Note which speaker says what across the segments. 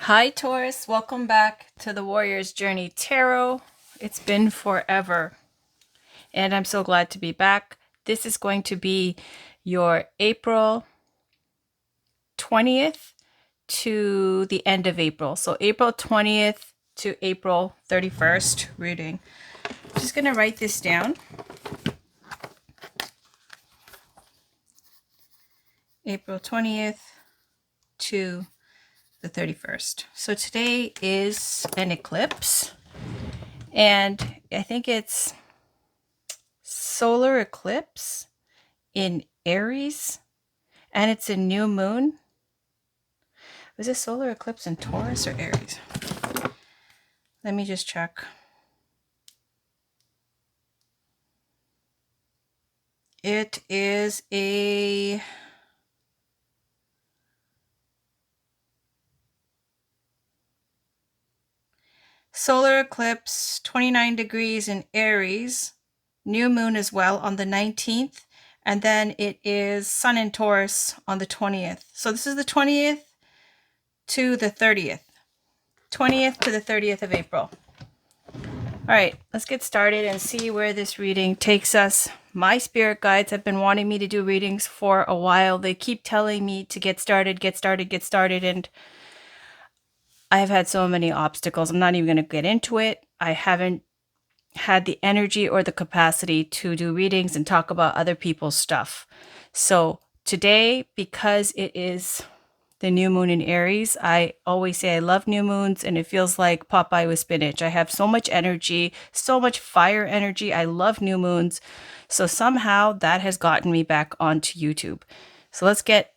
Speaker 1: Hi Taurus, welcome back to the Warrior's Journey Tarot. It's been forever and I'm so glad to be back. This is going to be your April 20th to the end of April. So April 20th to April 31st reading. I'm just going to write this down. April 20th to the 31st. So today is an eclipse and I think it's solar eclipse in Aries and it's a new moon. Was it solar eclipse in Taurus or Aries? Let me just check. It is a solar eclipse, 29 degrees in Aries, new moon as well on the 19th, and then it is sun in Taurus on the 20th. So this is the 20th to the 30th. 20th to the 30th of April. All right, let's get started and see where this reading takes us. My spirit guides have been wanting me to do readings for a while. They keep telling me to get started, and I've had so many obstacles. I'm not even going to get into it. I haven't had the energy or the capacity to do readings and talk about other people's stuff. So today, because it is the new moon in Aries, I always say I love new moons and it feels like Popeye with spinach. I have so much energy, so much fire energy. I love new moons. So somehow that has gotten me back onto YouTube. So let's get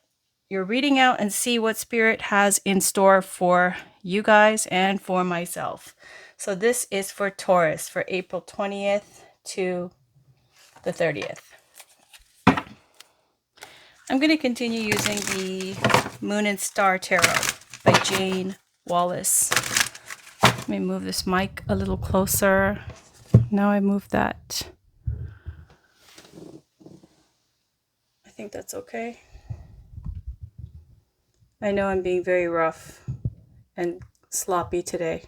Speaker 1: your reading out and see what Spirit has in store for you guys and for myself. So this is for Taurus for April 20th to the 30th. I'm going to continue using the Moon and Star Tarot by Jane Wallace. Let me move this mic a little closer. Now I move that. I think that's okay. I know I'm being very rough and sloppy today,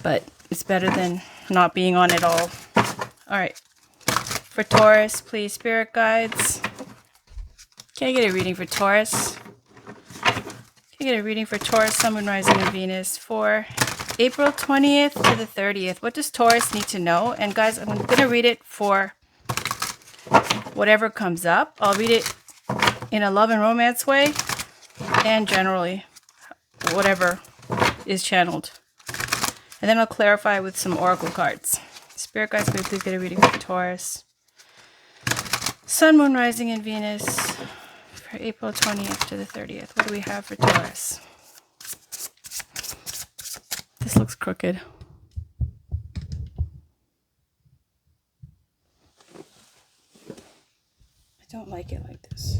Speaker 1: but it's better than not being on at all. All right. For Taurus, please, Spirit Guides. Can I get a reading for Taurus? Can I get a reading for Taurus, Sun, Moon, Rising, and Venus for April 20th to the 30th? What does Taurus need to know? And guys, I'm going to read it for whatever comes up. I'll read it in a love and romance way and generally whatever is channeled. And then I'll clarify with some oracle cards. Spirit Guides, can we please get a reading for Taurus? Sun, Moon, Rising, and Venus for April 20th to the 30th. What do we have for Taurus? This looks crooked. I don't like it like this.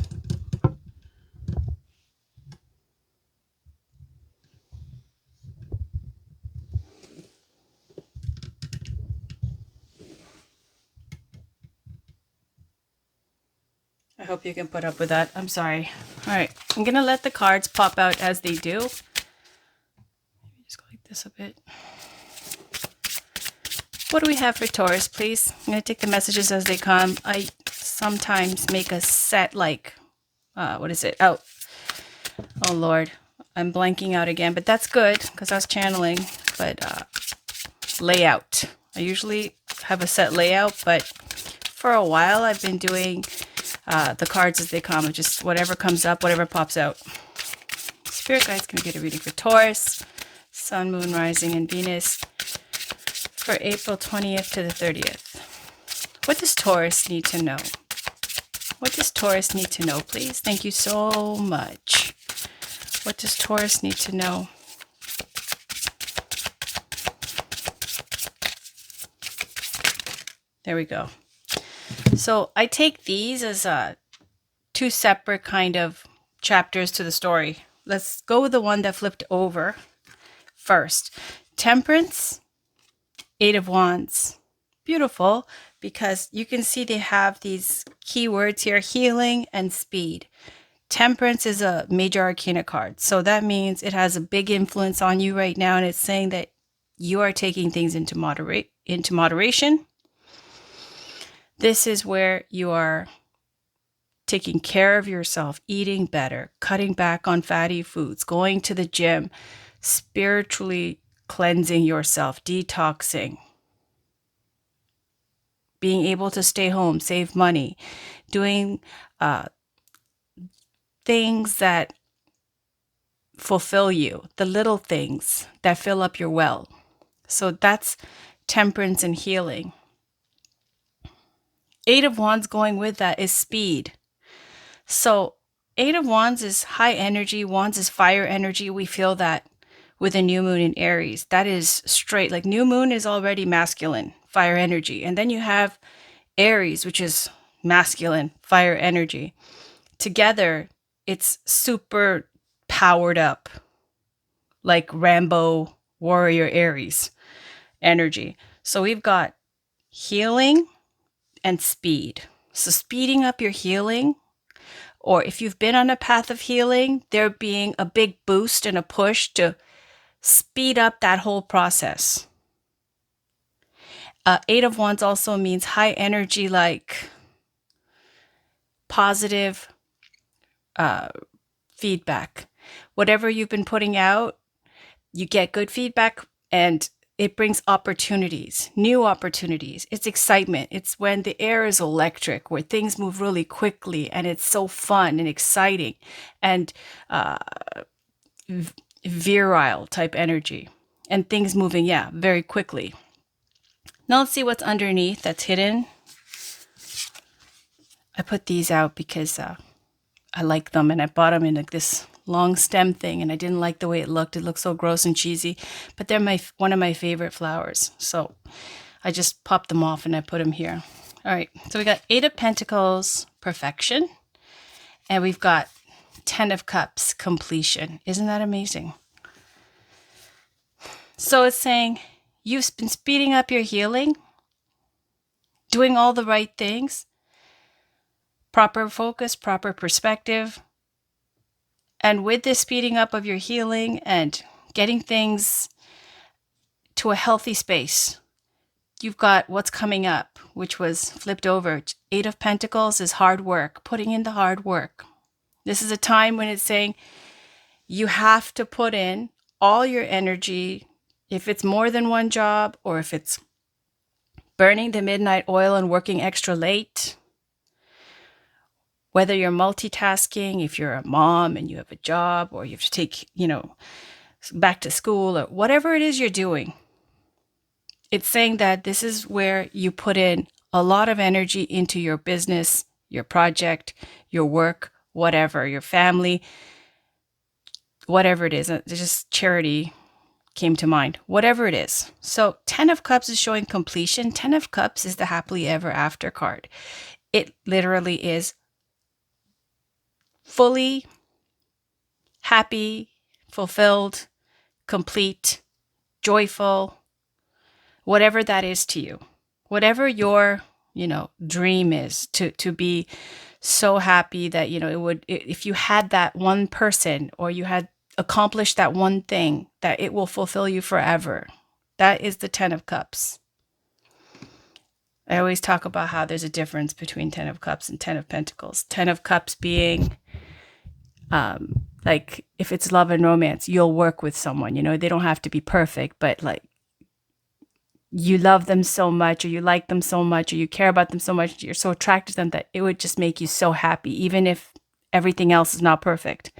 Speaker 1: I hope you can put up with that. I'm sorry. All right. I'm going to let the cards pop out as they do. Maybe just go like this a bit. What do we have for Taurus, please? I'm going to take the messages as they come. I sometimes make a set like, what is it? Oh Lord. I'm blanking out again, but that's good because I was channeling. But layout. I usually have a set layout, but for a while I've been doing the cards as they come, just whatever comes up, whatever pops out. Spirit Guides, can we get a reading for Taurus, Sun, Moon, Rising, and Venus for April 20th to the 30th? What does Taurus need to know? What does Taurus need to know, please? Thank you so much. What does Taurus need to know? There we go. So I take these as two separate kind of chapters to the story. Let's go with the one that flipped over first. Temperance, Eight of Wands. Beautiful, because you can see they have these keywords here, healing and speed. Temperance is a major arcana card. So that means it has a big influence on you right now. And it's saying that you are taking things into moderation. This is where you are taking care of yourself, eating better, cutting back on fatty foods, going to the gym, spiritually cleansing yourself, detoxing, being able to stay home, save money, doing things that fulfill you, the little things that fill up your well. So that's temperance and healing. 8 of Wands going with that is speed. So 8 of Wands is high energy. Wands is fire energy. We feel that with a new moon in Aries. That is straight. Like new moon is already masculine, fire energy. And then you have Aries, which is masculine, fire energy. Together, it's super powered up, like Rambo warrior Aries energy. So we've got healing and speed. So speeding up your healing, or if you've been on a path of healing, there being a big boost and a push to speed up that whole process. 8 of Wands also means high energy, like positive feedback. Whatever you've been putting out, you get good feedback and it brings opportunities, new opportunities. It's excitement. It's when the air is electric, where things move really quickly and it's so fun and exciting and virile type energy and things moving, very quickly. Now let's see what's underneath that's hidden. I put these out because I like them and I bought them in like this long stem thing and I didn't like the way it looked. It looked so gross and cheesy, but they're one of my favorite flowers. So I just popped them off and I put them here. All right, so we got 8 of Pentacles, perfection. And we've got 10 of Cups, completion. Isn't that amazing? So it's saying you've been speeding up your healing, doing all the right things, proper focus, proper perspective. And with this speeding up of your healing and getting things to a healthy space, you've got what's coming up, which was flipped over. 8 of Pentacles is hard work, putting in the hard work. This is a time when it's saying you have to put in all your energy, if it's more than one job or if it's burning the midnight oil and working extra late. Whether you're multitasking, if you're a mom and you have a job or you have to take, back to school or whatever it is you're doing. It's saying that this is where you put in a lot of energy into your business, your project, your work, whatever, your family, whatever it is. Just charity came to mind, whatever it is. So 10 of Cups is showing completion. 10 of Cups is the happily ever after card. It literally is fully happy, fulfilled, complete, joyful, whatever that is to you, whatever your, dream is, to be so happy that, if you had that one person or you had accomplished that one thing, that it will fulfill you forever. That is the 10 of Cups. I always talk about how there's a difference between 10 of Cups and 10 of Pentacles. 10 of Cups being like if it's love and romance, you'll work with someone, they don't have to be perfect, but like you love them so much or you like them so much or you care about them so much, you're so attracted to them that it would just make you so happy, even if everything else is not perfect.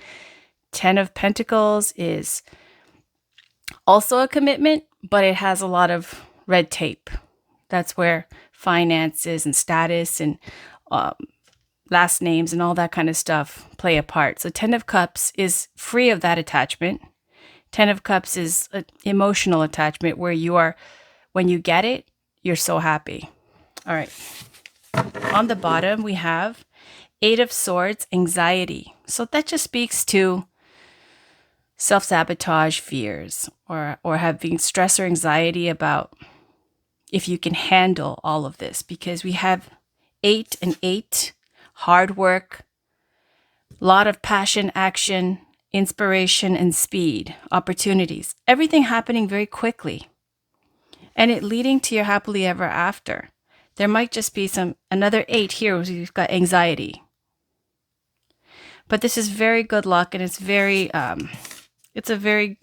Speaker 1: 10 of Pentacles is also a commitment, but it has a lot of red tape. That's where finances and status and last names and all that kind of stuff play a part. So 10 of Cups is free of that attachment. 10 of Cups is an emotional attachment where you are, when you get it, you're so happy. All right. On the bottom, we have 8 of Swords, anxiety. So that just speaks to self-sabotage fears or having stress or anxiety about if you can handle all of this, because we have 8 and 8, hard work, A lot of passion, action, inspiration, and speed, opportunities. Everything happening very quickly. And it leading to your happily ever after. There might just be another 8 here where you've got anxiety. But this is very good luck, and it's a very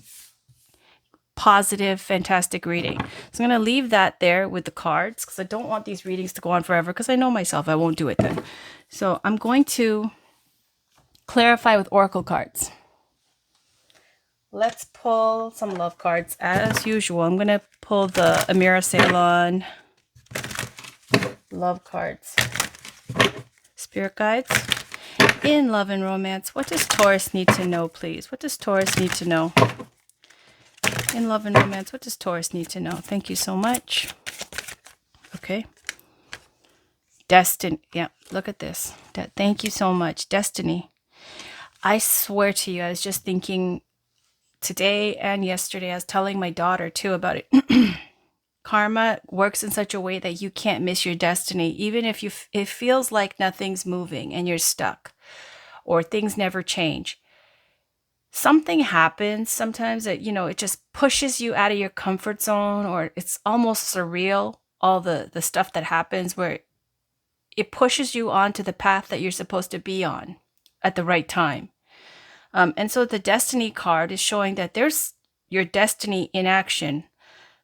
Speaker 1: positive, fantastic reading. So I'm going to leave that there with the cards because I don't want these readings to go on forever because I know myself, I won't do it then. So I'm going to clarify with oracle cards. Let's pull some love cards as usual. I'm going to pull the Amira Ceylon love cards. Spirit guides. In love and romance, what does Taurus need to know, please? What does Taurus need to know? In love and romance, what does Taurus need to know? Thank you so much. Okay. Destiny. Yeah, look at this. Thank you so much. Destiny. I swear to you, I was just thinking today and yesterday, I was telling my daughter too about it. Karma works in such a way that you can't miss your destiny, even if it feels like nothing's moving and you're stuck or things never change. Something happens sometimes that, it just pushes you out of your comfort zone, or it's almost surreal, all the stuff that happens where it pushes you onto the path that you're supposed to be on at the right time. And so the destiny card is showing that there's your destiny in action.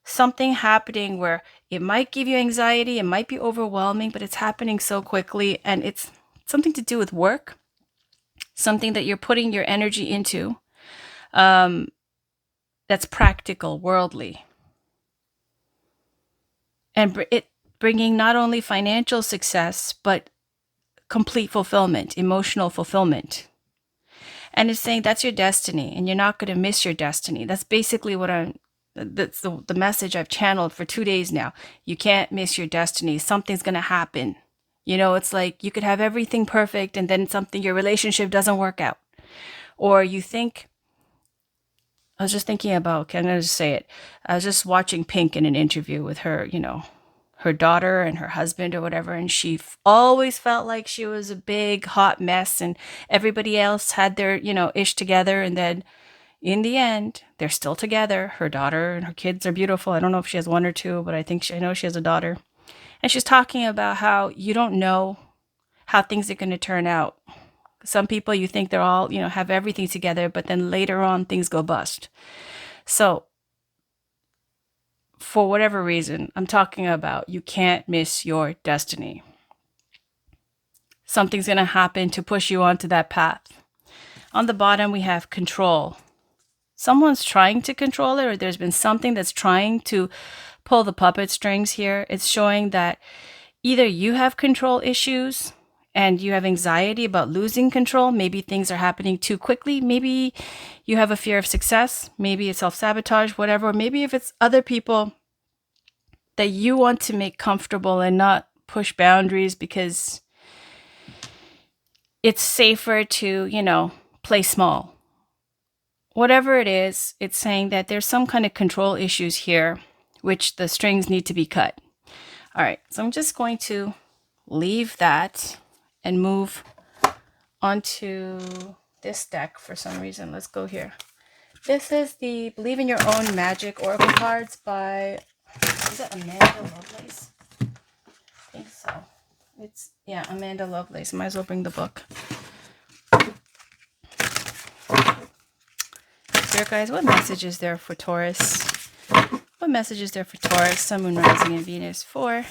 Speaker 1: Something happening where it might give you anxiety, it might be overwhelming, but it's happening so quickly, and it's something to do with work, something that you're putting your energy into, that's practical, worldly, and it bringing not only financial success, but complete fulfillment, emotional fulfillment. And it's saying that's your destiny, and you're not going to miss your destiny. That's basically that's the message I've channeled for 2 days now. You can't miss your destiny. Something's going to happen. It's like you could have everything perfect and then your relationship doesn't work out. Or you think, I was just thinking about, okay, I'm going to just say it. I was just watching Pink in an interview with her, her daughter and her husband or whatever. And she always felt like she was a big hot mess and everybody else had their, ish together. And then in the end, they're still together. Her daughter and her kids are beautiful. I don't know if she has 1 or 2, but I know she has a daughter. And she's talking about how you don't know how things are going to turn out. Some people, you think they're all, have everything together, but then later on things go bust. So for whatever reason, I'm talking about you can't miss your destiny. Something's going to happen to push you onto that path. On the bottom, we have control. Someone's trying to control it, or there's been something that's trying to pull the puppet strings here. It's showing that either you have control issues and you have anxiety about losing control. Maybe things are happening too quickly. Maybe you have a fear of success. Maybe it's self-sabotage, whatever. Or maybe if it's other people that you want to make comfortable and not push boundaries because it's safer to, play small. Whatever it is, it's saying that there's some kind of control issues here, which the strings need to be cut. All right, so I'm just going to leave that and move onto this deck for some reason. Let's go here. This is the Believe in Your Own Magic Oracle cards by, is it Amanda Lovelace? I think so. Yeah, Amanda Lovelace. Might as well bring the book. Spirit guys, what message is there for Taurus? What message is there for Taurus, Sun, Moon, Rising, and Venus for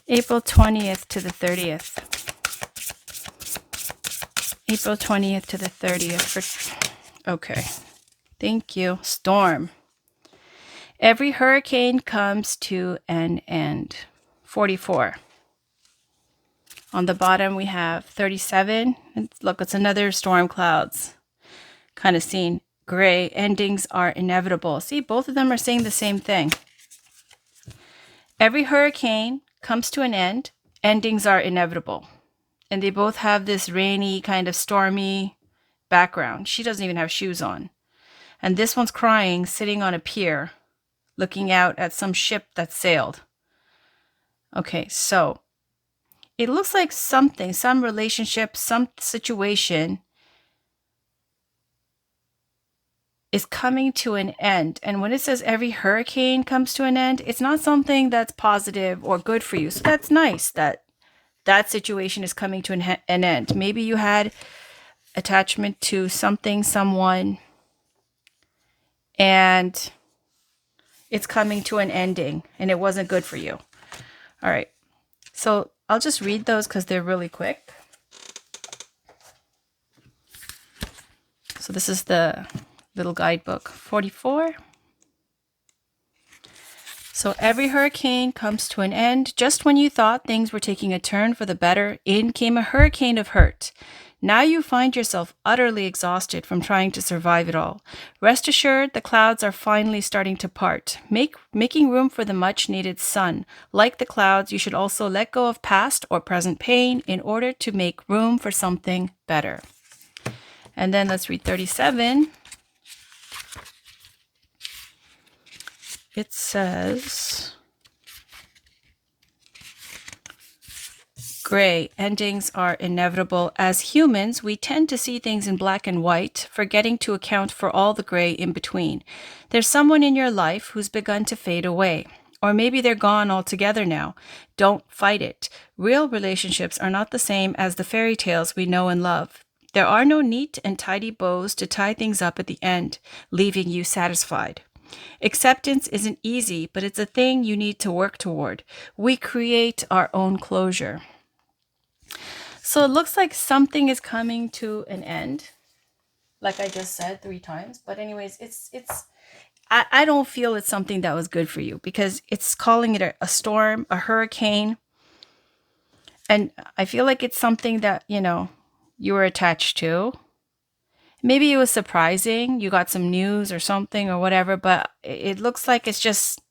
Speaker 1: April 20th to the 30th? April 20th to the 30th. Okay. Thank you. Storm. Every hurricane comes to an end. 44. On the bottom, we have 37. Look, it's another storm clouds kind of scene. Gray. Endings are inevitable. See, both of them are saying the same thing. Every hurricane comes to an end. Endings are inevitable. And they both have this rainy, kind of stormy background. She doesn't even have shoes on. And this one's crying, sitting on a pier, looking out at some ship that sailed. Okay, so it looks like something, some relationship, some situation is coming to an end. And when it says every hurricane comes to an end, it's not something that's positive or good for you. So that's nice that that situation is coming to an end. Maybe you had attachment to something, someone, and it's coming to an ending and it wasn't good for you. All right. So I'll just read those because they're really quick. So this is the little guidebook 44. So every hurricane comes to an end. Just when you thought things were taking a turn for the better, in came a hurricane of hurt. Now you find yourself utterly exhausted from trying to survive it all. Rest assured, the clouds are finally starting to part, making room for the much-needed sun. Like the clouds, you should also let go of past or present pain in order to make room for something better. And then let's read 37. It says, gray, endings are inevitable. As humans, we tend to see things in black and white, forgetting to account for all the gray in between. There's someone in your life who's begun to fade away. Or maybe they're gone altogether now. Don't fight it. Real relationships are not the same as the fairy tales we know and love. There are no neat and tidy bows to tie things up at the end, leaving you satisfied. Acceptance isn't easy, but it's a thing you need to work toward. We create our own closure. So it looks like something is coming to an end, like I just said 3 times. But anyways, I don't feel it's something that was good for you because it's calling it a storm, a hurricane. And I feel like it's something that, you were attached to. Maybe it was surprising. You got some news or something or whatever, but it looks like it's just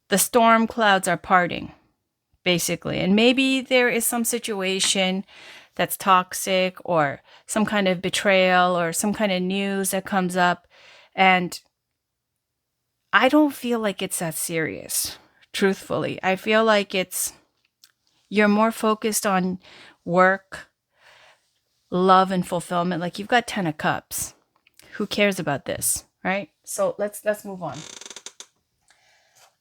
Speaker 1: the storm clouds are parting, basically. And maybe there is some situation that's toxic or some kind of betrayal or some kind of news that comes up. And I don't feel like it's that serious, truthfully. I feel like you're more focused on work, love, and fulfillment. Like you've got 10 of cups. Who cares about this, right? So let's move on.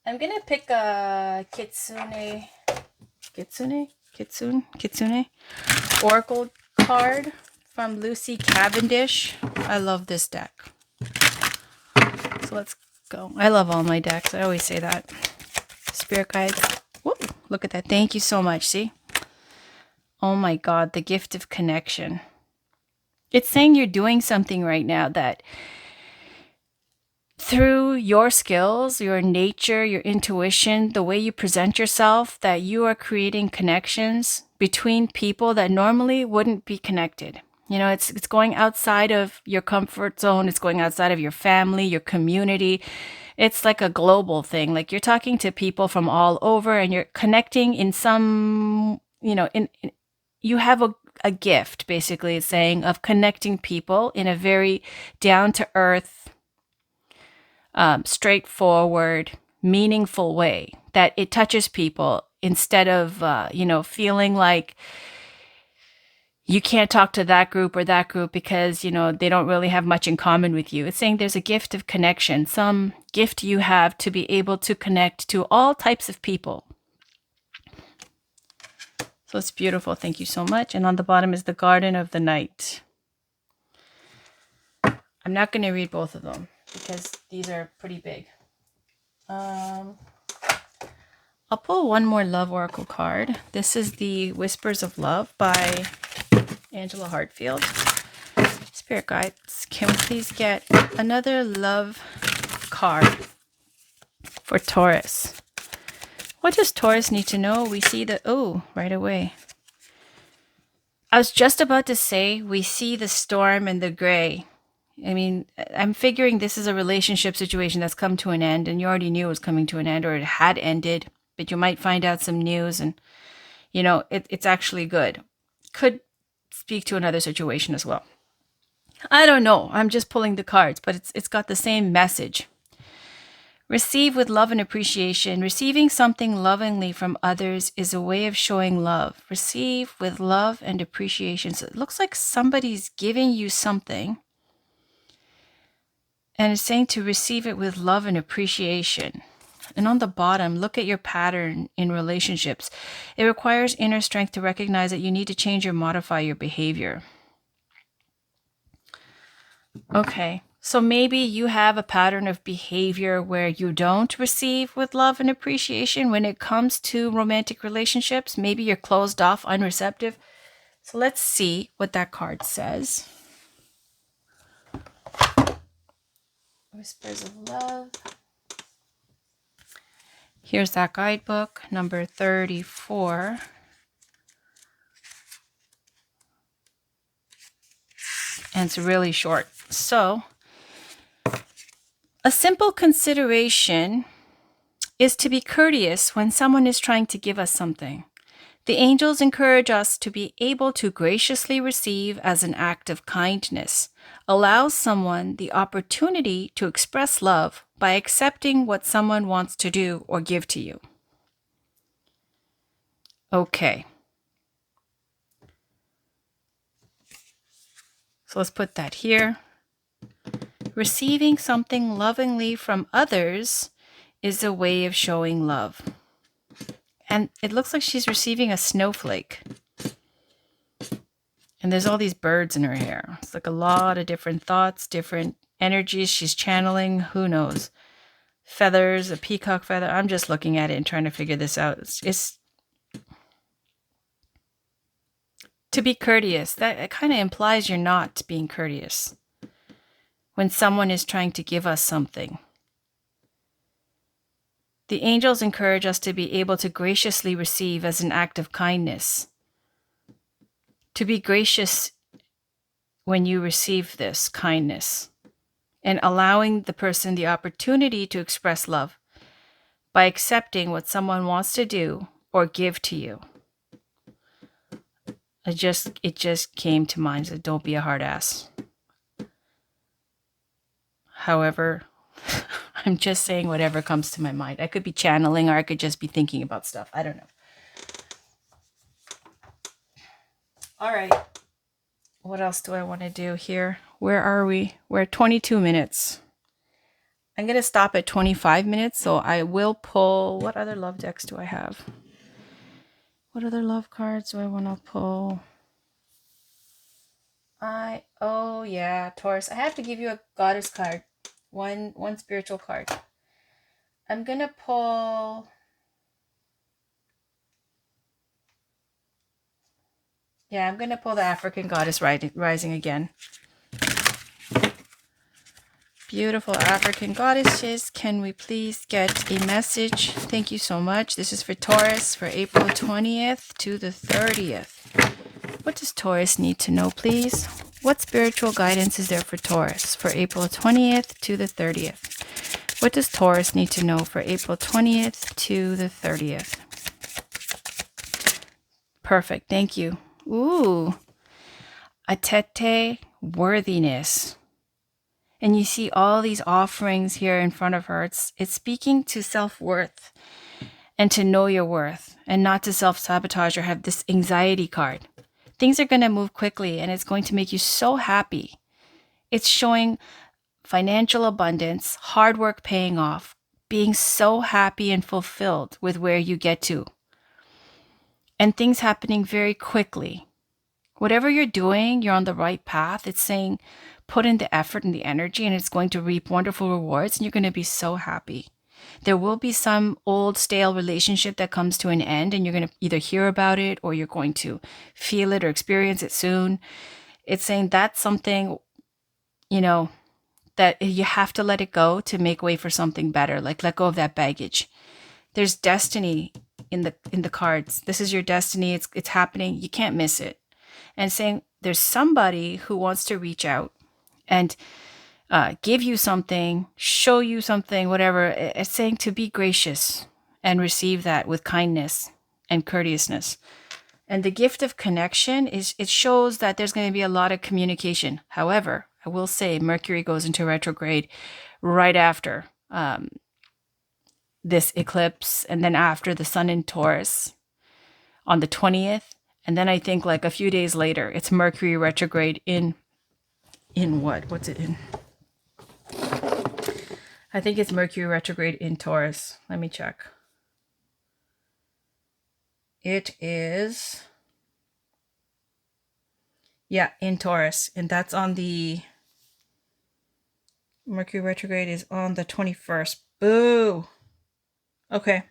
Speaker 1: I'm gonna pick a Kitsune Oracle card from Lucy Cavendish. I love this deck. So let's go. I love all my decks. I always say that. Spirit guides. Whoa, look at that. Thank you so much. See? Oh my God, the gift of connection. It's saying you're doing something right now that through your skills, your nature, your intuition, the way you present yourself, that you are creating connections between people that normally wouldn't be connected. It's going outside of your comfort zone. It's going outside of your family, your community. It's like a global thing. Like you're talking to people from all over and you're connecting in some, you have a gift, basically, it's saying, of connecting people in a very down-to-earth, straightforward, meaningful way, that it touches people instead of, feeling like you can't talk to that group or that group because, they don't really have much in common with you. It's saying there's a gift of connection, some gift you have to be able to connect to all types of people. So it's beautiful. Thank you so much. And on the bottom is the Garden of the Night. I'm not going to read both of them because these are pretty big. I'll pull one more Love Oracle card. This is the Whispers of Love by Angela Hartfield. Spirit guides, can we please get another love card for Taurus? What does Taurus need to know? We see right away. I was just about to say, we see the storm and the gray. I mean, I'm figuring this is a relationship situation that's come to an end, and you already knew it was coming to an end, or it had ended, but you might find out some news, and, it's actually good. Could speak to another situation as well. I don't know. I'm just pulling the cards, but it's got the same message. Receive with love and appreciation. Receiving something lovingly from others is a way of showing love. Receive with love and appreciation. So it looks like somebody's giving you something. And it's saying to receive it with love and appreciation. And on the bottom, look at your pattern in relationships. It requires inner strength to recognize that you need to change or modify your behavior. Okay, so maybe you have a pattern of behavior where you don't receive with love and appreciation when it comes to romantic relationships. Maybe you're closed off, unreceptive. So let's see what that card says. Whispers of Love. Here's that guidebook, number 34. And it's really short. So, a simple consideration is to be courteous when someone is trying to give us something. The angels encourage us to be able to graciously receive as an act of kindness. Allow someone the opportunity to express love by accepting what someone wants to do or give to you. Okay. So let's put that here. Receiving something lovingly from others is a way of showing love. And it looks like she's receiving a snowflake. And there's all these birds in her hair. It's like a lot of different thoughts, different energies she's channeling. Who knows? Feathers, a peacock feather. I'm just looking at it and trying to figure this out. It's to be courteous. That kind of implies you're not being courteous when someone is trying to give us something. The angels encourage us to be able to graciously receive as an act of kindness. To be gracious when you receive this kindness and allowing the person the opportunity to express love by accepting what someone wants to do or give to you. It just came to mind, so don't be a hard ass. However, I'm just saying whatever comes to my mind. I could be channeling or I could just be thinking about stuff. I don't know. All right. What else do I want to do here? Where are we? We're at 22 minutes. I'm going to stop at 25 minutes, so I will pull... What other love decks do I have? What other love cards do I want to pull? Oh yeah, Taurus. I have to give you a goddess card. One spiritual card. I'm going to pull... Yeah, I'm going to pull the African Goddess Rising again. Beautiful African Goddesses, can we please get a message? Thank you so much. This is for Taurus for April 20th to the 30th. What does Taurus need to know, please? What spiritual guidance is there for Taurus for April 20th to the 30th? What does Taurus need to know for April 20th to the 30th? Perfect, thank you. Ooh, Atete, worthiness. And you see all these offerings here in front of her. It's speaking to self-worth and to know your worth and not to self-sabotage or have this anxiety card. Things are going to move quickly and it's going to make you so happy. It's showing financial abundance, hard work paying off, being so happy and fulfilled with where you get to. And things happening very quickly. Whatever you're doing, you're on the right path. It's saying put in the effort and the energy and it's going to reap wonderful rewards and you're going to be so happy. There will be some old stale relationship that comes to an end and you're going to either hear about it or you're going to feel it or experience it soon. It's saying that's something, that you have to let it go to make way for something better. Like let go of that baggage. There's destiny in the cards. This is your destiny. It's happening. You can't miss it. And saying there's somebody who wants to reach out and give you something, show you something, whatever. It's saying to be gracious and receive that with kindness and courteousness. And the gift of connection it shows that there's going to be a lot of communication. However, I will say Mercury goes into retrograde right after
Speaker 2: this eclipse, and then after the sun in Taurus on the 20th, and then I think like a few days later it's Mercury retrograde in what's it in? I think it's Mercury retrograde in Taurus. Let me check. It is, yeah, in Taurus, and that's on the Mercury retrograde is on the 21st. Boo. Okay.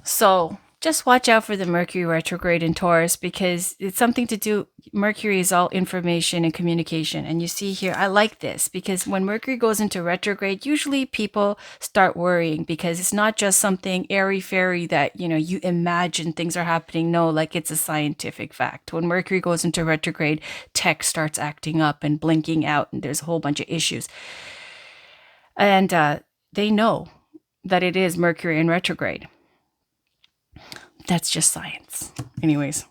Speaker 2: So just watch out for the Mercury retrograde in Taurus, because it's something to do. Mercury is all information and communication. And you see here, I like this because when Mercury goes into retrograde, usually people start worrying because it's not just something airy-fairy that, you imagine things are happening. No, like it's a scientific fact. When Mercury goes into retrograde, tech starts acting up and blinking out, and there's a whole bunch of issues. And they know that it is Mercury in retrograde. That's just science. Anyways,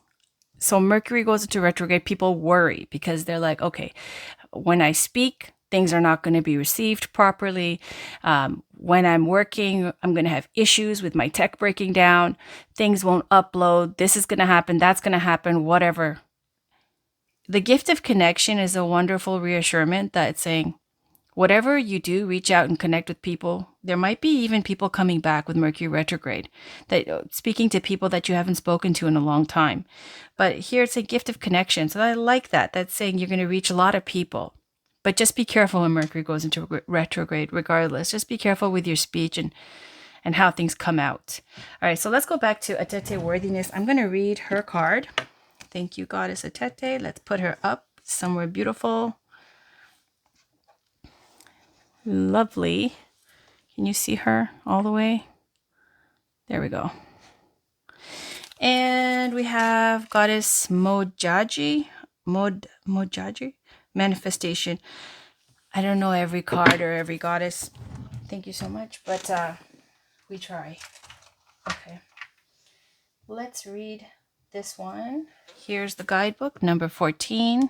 Speaker 2: so Mercury goes into retrograde, people worry because they're like, okay, when I speak, things are not going to be received properly. When I'm working, I'm going to have issues with my tech breaking down. Things won't upload. This is going to happen. That's going to happen, whatever. The gift of connection is a wonderful reassurance that it's saying, whatever you do, reach out and connect with people. There might be even people coming back with Mercury retrograde, that speaking to people that you haven't spoken to in a long time. But here it's a gift of connection. So I like that. That's saying you're going to reach a lot of people. But just be careful when Mercury goes into retrograde regardless. Just be careful with your speech and how things come out. All right, so let's go back to Atete Worthiness. I'm going to read her card. Thank you, Goddess Atete. Let's put her up somewhere beautiful. Lovely. Can you see her all the way? There we go. And we have Goddess Mojaji. Mojaji? Manifestation. I don't know every card or every goddess. Thank you so much. But we try. Okay. Let's read this one. Here's the guidebook, number 14. Oh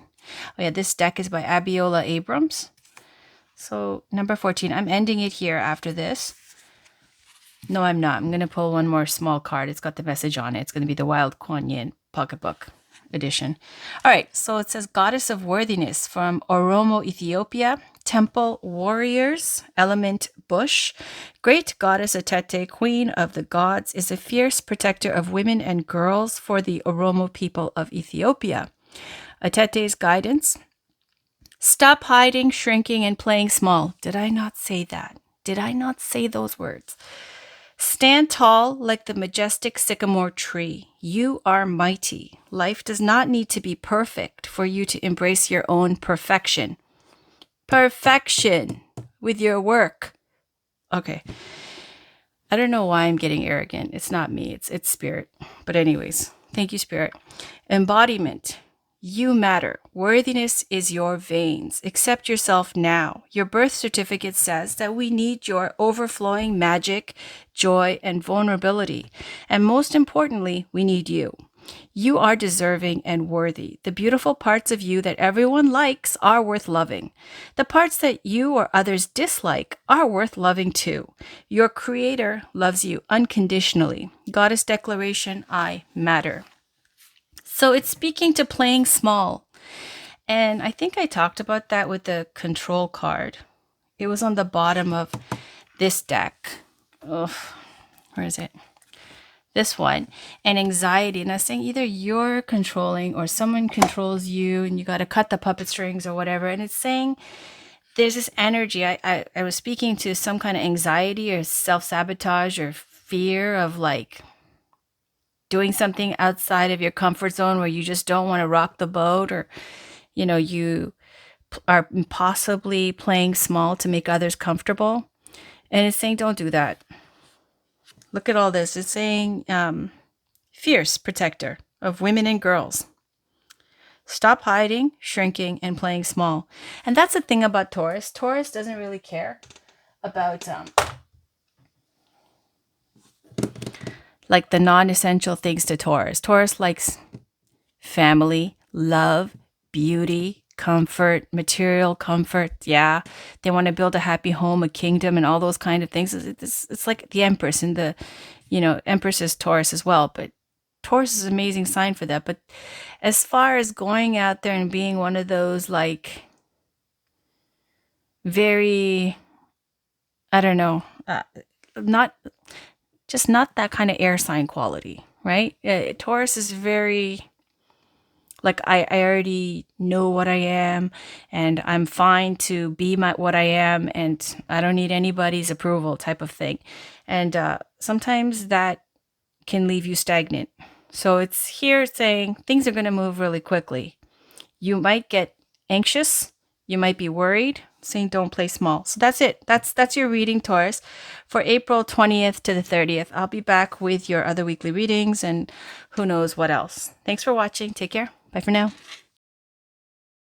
Speaker 2: yeah, this deck is by Abiola Abrams. So number 14, I'm ending it here after this. No, I'm not. I'm going to pull one more small card. It's got the message on it. It's going to be the Wild Kuan Yin pocketbook edition. All right, so it says Goddess of Worthiness from Oromo, Ethiopia. Temple Warriors, Element Bush. Great Goddess Atete, Queen of the Gods, is a fierce protector of women and girls for the Oromo people of Ethiopia. Atete's guidance: stop hiding, shrinking, and playing small. Did I not say that? Did I not say those words? Stand tall like the majestic sycamore tree. You are mighty. Life does not need to be perfect for you to embrace your own perfection. Perfection with your work. Okay. I don't know why I'm getting arrogant. It's not me. It's Spirit. But anyways, thank you, Spirit. Embodiment. You matter. Worthiness is your veins. Accept yourself now. Your birth certificate says that we need your overflowing magic, joy, and vulnerability. And most importantly, we need you. You are deserving and worthy. The beautiful parts of you that everyone likes are worth loving. The parts that you or others dislike are worth loving too. Your Creator loves you unconditionally. Goddess Declaration, I matter. So it's speaking to playing small. And I think I talked about that with the control card. It was on the bottom of this deck. Ugh, where is it? This one. And anxiety. And I was saying either you're controlling or someone controls you and you got to cut the puppet strings or whatever. And it's saying there's this energy. I was speaking to some kind of anxiety or self-sabotage or fear of like doing something outside of your comfort zone where you just don't want to rock the boat, or, you are possibly playing small to make others comfortable. And it's saying, don't do that. Look at all this. It's saying, fierce protector of women and girls. Stop hiding, shrinking, and playing small. And that's the thing about Taurus. Taurus doesn't really care about like the non-essential things to Taurus. Taurus likes family, love, beauty, comfort, material comfort. Yeah, they want to build a happy home, a kingdom, and all those kind of things. It's like the Empress, and the, Empress is Taurus as well, but Taurus is an amazing sign for that. But as far as going out there and being one of those, like, very, I don't know, not just not that kind of air sign quality, right? Taurus is very, like, I already know what I am, and I'm fine to be what I am, and I don't need anybody's approval type of thing. And sometimes that can leave you stagnant. So it's here saying things are going to move really quickly. You might get anxious, you might be worried, saying don't play small. So that's it. That's your reading, Taurus, for April 20th to the 30th. I'll be back with your other weekly readings and who knows what else. Thanks for watching. Take care. Bye for now.